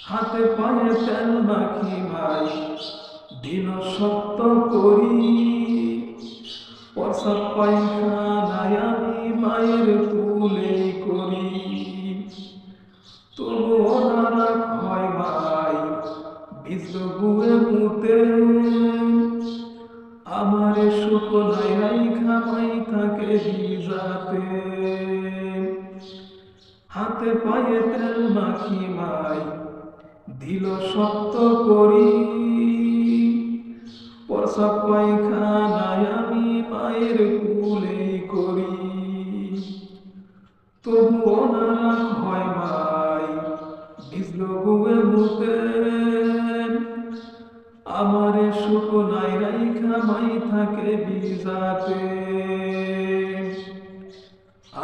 হাতে পায়ে তেল মাখি মাই দিন সত্য করি, প্রসাব পায়খানায় আমি মায়ের কুলে করি। তবুও নানা ক্ষয় মাই ভিজল বুয়ে মুতে, আমারে শুকনাই রাইখা মাই থাকে ভিজাতে। হাতে পায়ে তেল মাখি মাই দিল সত্য করি, প্রসাব পায়খানায় আমি মায়ের কুলে করি। তবুও নানা ক্ষয় মাই ভিজল বুয়ে মুতে, আমারে শুকনাই রাইখা মাই থাকে ভিজাতে।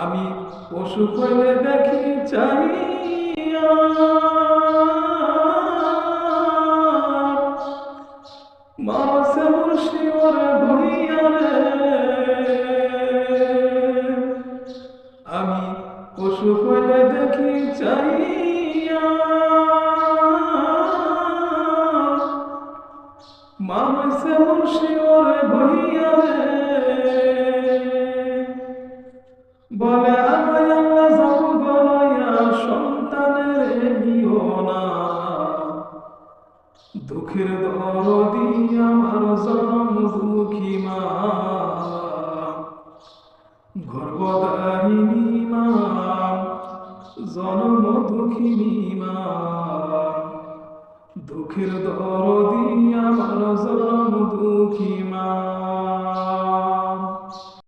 আমি পশু কইলে দেখি চাইয়া, মাসে মুর্শি ওরে ভইয়া রে। আমি পশু কইলে দেখি চাইয়া, মাসে মুর্শি ওরে ভইয়া রে। বলে আমায় আল্লাহ যাব গলাইয়া সন্তানের নিও না, দুঃখের দরদি আমার জনম দুঃখী মা, গর্ভধারিণী মা, জনম দুঃখিনী মা, দুঃখের দরদি আমার জনম দুঃখী মা।